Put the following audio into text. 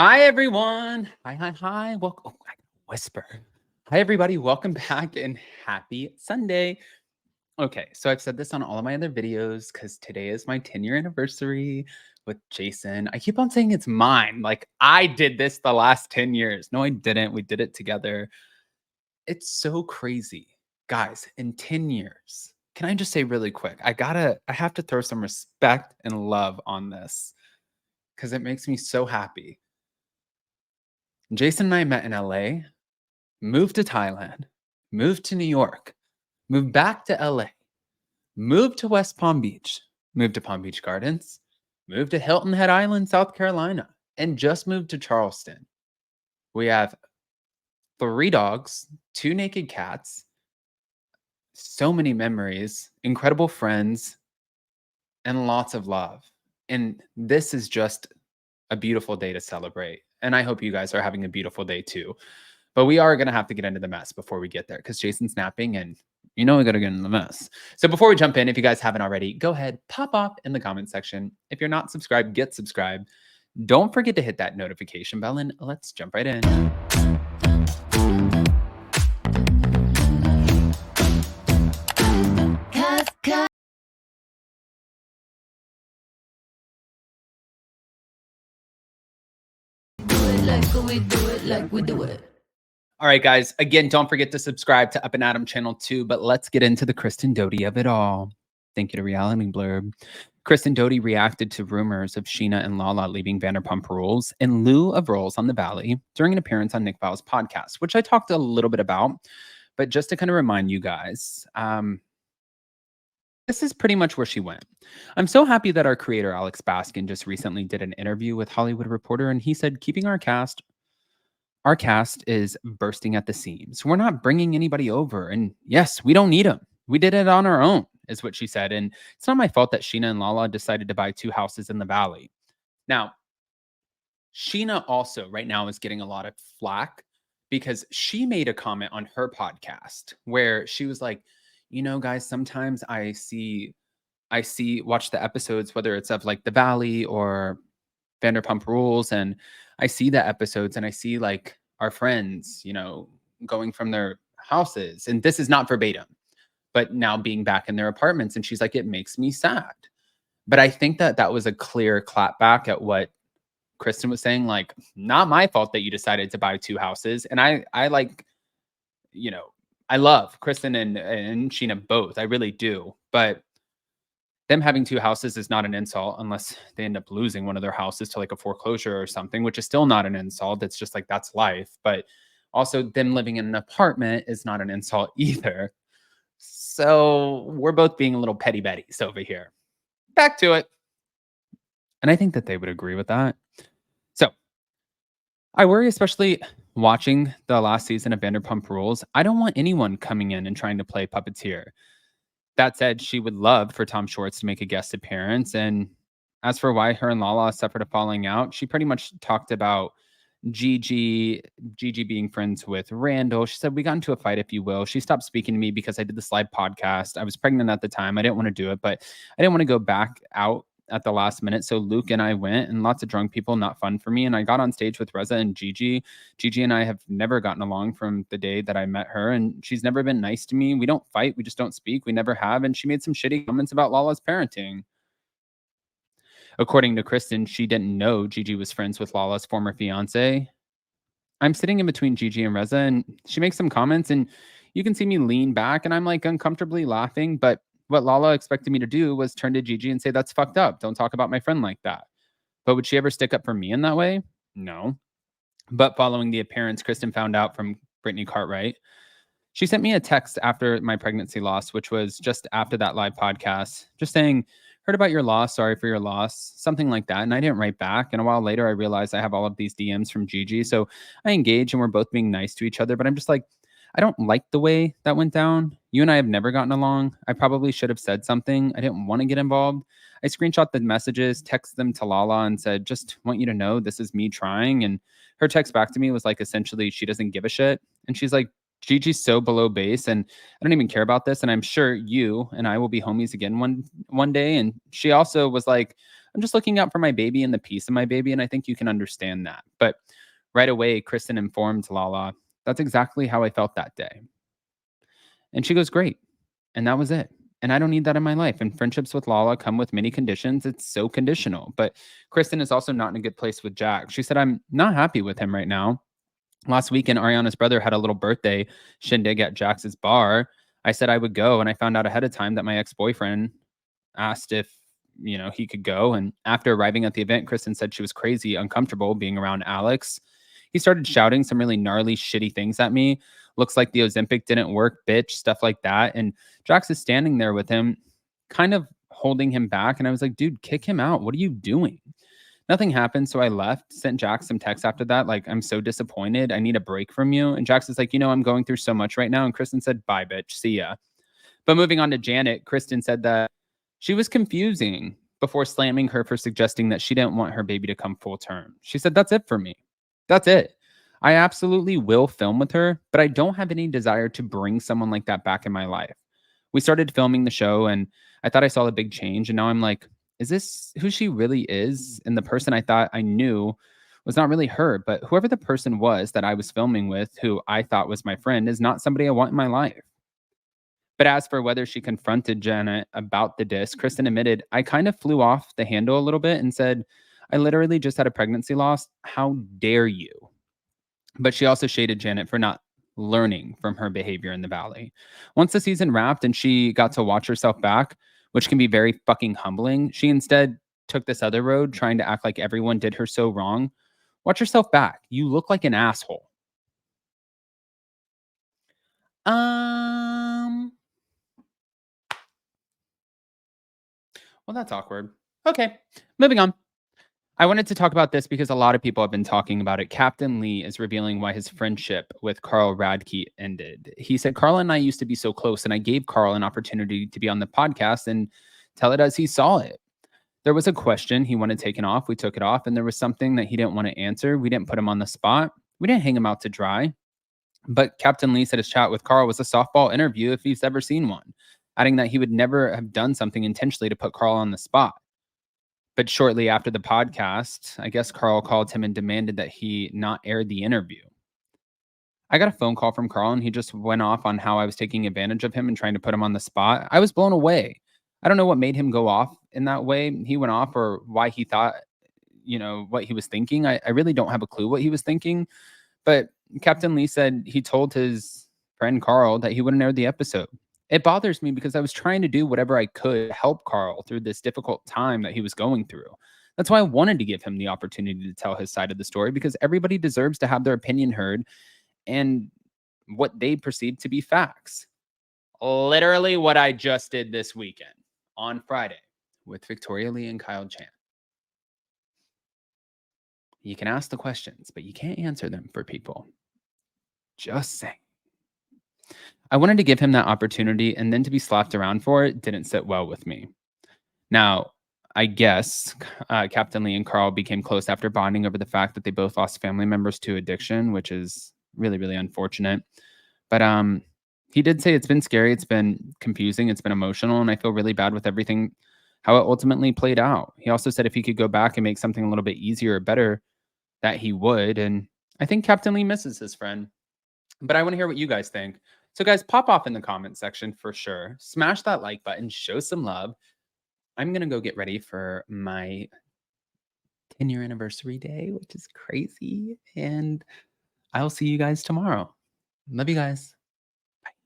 Hi, everyone. Hi. Welcome. Oh, I can whisper. Hi, everybody. Welcome back and happy Sunday. Okay, so I've said this on all of my other videos because today is my 10-year anniversary with Jason. I keep on saying it's mine. Like, I did this the last 10 years. No, I didn't. We did it together. It's so crazy. Guys, in 10 years, can I just say really quick? I have to throw some respect and love on this because it makes me so happy. Jason and I met in LA, moved to Thailand, moved to New York, moved back to LA, moved to West Palm Beach, moved to Palm Beach Gardens, moved to Hilton Head Island, South Carolina, and just moved to Charleston. We have 3 dogs, 2 naked cats, so many memories, incredible friends, and lots of love. And this is just a beautiful day to celebrate. And I hope you guys are having a beautiful day too. But we are going to have to get into the mess before we get there because Jason's napping and we got to get into the mess. So before we jump in, if you guys haven't already, go ahead, pop off in the comment section. If you're not subscribed, get subscribed. Don't forget to hit that notification bell and let's jump right in. We do it. All right, guys. Again, don't forget to subscribe to Up and Adam channel too, but let's get into the Kristen Doute of it all. Thank you to Reality Blurb. Kristen Doute reacted to rumors of Scheana and Lala leaving Vanderpump Rules in lieu of roles on The Valley during an appearance on Nick Viall's podcast, which I talked a little bit about. But just to kind of remind you guys, this is pretty much where she went. I'm so happy that our creator, Alex Baskin, just recently did an interview with Hollywood Reporter, and he said, keeping our cast is bursting at the seams. We're not bringing anybody over. And yes, we don't need them. We did it on our own, is what she said. And it's not my fault that Scheana and Lala decided to buy 2 houses in the Valley. Now, Scheana also right now is getting a lot of flack because she made a comment on her podcast where she was like, guys, sometimes watch the episodes, whether it's of like The Valley or Vanderpump Rules, and I see the episodes and I see like our friends, going from their houses, and this is not verbatim, but now being back in their apartments. And she's like, it makes me sad. But I think that was a clear clap back at what Kristen was saying, like, not my fault that you decided to buy 2 houses. And I like, I love Kristen and Scheana both. I really do. But them having 2 houses is not an insult unless they end up losing one of their houses to like a foreclosure or something, which is still not an insult. It's just like, that's life. But also them living in an apartment is not an insult either. So we're both being a little petty Bettys over here. Back to it. And I think that they would agree with that. So I worry, especially watching the last season of Vanderpump Rules. I don't want anyone coming in and trying to play puppeteer. That said, she would love for Tom Schwartz to make a guest appearance. And as for why her and Lala suffered a falling out, she pretty much talked about Gigi being friends with Randall. She said, we got into a fight, if you will. She stopped speaking to me because I did this live podcast. I was pregnant at the time. I didn't want to do it, but I didn't want to go back out at the last minute. So Luke and I went, and lots of drunk people, not fun for me. And I got on stage with Reza and Gigi. Gigi and I have never gotten along from the day that I met her, and she's never been nice to me. We don't fight. We just don't speak. We never have. And she made some shitty comments about Lala's parenting. According to Kristen, she didn't know Gigi was friends with Lala's former fiance. I'm sitting in between Gigi and Reza, and she makes some comments, and you can see me lean back, and I'm like uncomfortably laughing. But what Lala expected me to do was turn to Gigi and say, that's fucked up. Don't talk about my friend like that. But would she ever stick up for me in that way? No. But following the appearance, Kristen found out from Brittany Cartwright. She sent me a text after my pregnancy loss, which was just after that live podcast, just saying, heard about your loss. Sorry for your loss. Something like that. And I didn't write back. And a while later, I realized I have all of these DMs from Gigi. So I engage and we're both being nice to each other. But I'm just like, I don't like the way that went down. You and I have never gotten along. I probably should have said something. I didn't want to get involved. I screenshot the messages, text them to Lala and said, just want you to know this is me trying. And her text back to me was like, essentially, she doesn't give a shit. And she's like, Gigi's so below base and I don't even care about this. And I'm sure you and I will be homies again one day. And she also was like, I'm just looking out for my baby and the peace of my baby. And I think you can understand that. But right away, Kristen informed Lala, that's exactly how I felt that day. And she goes, great. And that was it. And I don't need that in my life. And friendships with Lala come with many conditions. It's so conditional. But Kristen is also not in a good place with Jack. She said, I'm not happy with him right now. Last weekend, Ariana's brother had a little birthday shindig at Jax's bar. I said I would go, and I found out ahead of time that my ex-boyfriend asked if he could go. And after arriving at the event, Kristen said she was crazy, uncomfortable being around Alex. He started shouting some really gnarly, shitty things at me. Looks like the Ozempic didn't work, bitch, stuff like that. And Jax is standing there with him, kind of holding him back. And I was like, dude, kick him out. What are you doing? Nothing happened. So I left, sent Jax some texts after that. Like, I'm so disappointed. I need a break from you. And Jax is like, I'm going through so much right now. And Kristen said, bye, bitch. See ya. But moving on to Janet, Kristen said that she was confusing before slamming her for suggesting that she didn't want her baby to come full term. She said, that's it for me. That's it. I absolutely will film with her, but I don't have any desire to bring someone like that back in my life. We started filming the show and I thought I saw a big change. And now I'm like, is this who she really is? And the person I thought I knew was not really her, but whoever the person was that I was filming with, who I thought was my friend, is not somebody I want in my life. But as for whether she confronted Janet about the disc, Kristen admitted, I kind of flew off the handle a little bit and said, I literally just had a pregnancy loss. How dare you? But she also shaded Janet for not learning from her behavior in the valley. Once the season wrapped and she got to watch herself back, which can be very fucking humbling, she instead took this other road, trying to act like everyone did her so wrong. Watch yourself back. You look like an asshole. Well, that's awkward. Okay, moving on. I wanted to talk about this because a lot of people have been talking about it. Captain Lee is revealing why his friendship with Carl Radke ended. He said, Carl and I used to be so close, and I gave Carl an opportunity to be on the podcast and tell it as he saw it. There was a question he wanted taken off. We took it off, and there was something that he didn't want to answer. We didn't put him on the spot. We didn't hang him out to dry. But Captain Lee said his chat with Carl was a softball interview if he's ever seen one, adding that he would never have done something intentionally to put Carl on the spot. But shortly after the podcast, I guess Carl called him and demanded that he not air the interview. I got a phone call from Carl and he just went off on how I was taking advantage of him and trying to put him on the spot. I was blown away. I don't know what made him go off in that way. He went off or why he thought, what he was thinking. I really don't have a clue what he was thinking. But Captain Lee said he told his friend Carl that he wouldn't air the episode. It bothers me because I was trying to do whatever I could to help Carl through this difficult time that he was going through. That's why I wanted to give him the opportunity to tell his side of the story, because everybody deserves to have their opinion heard and what they perceive to be facts. Literally what I just did this weekend on Friday with Victoria Lee and Kyle Chan. You can ask the questions, but you can't answer them for people. Just saying. I wanted to give him that opportunity, and then to be slapped around for it didn't sit well with me. Now, I guess Captain Lee and Carl became close after bonding over the fact that they both lost family members to addiction, which is really, really unfortunate. But he did say it's been scary, it's been confusing, it's been emotional, and I feel really bad with everything, how it ultimately played out. He also said if he could go back and make something a little bit easier or better, that he would. And I think Captain Lee misses his friend. But I want to hear what you guys think. So, guys, pop off in the comment section for sure. Smash that like button, show some love. I'm going to go get ready for my 10-year anniversary day, which is crazy. And I'll see you guys tomorrow. Love you guys.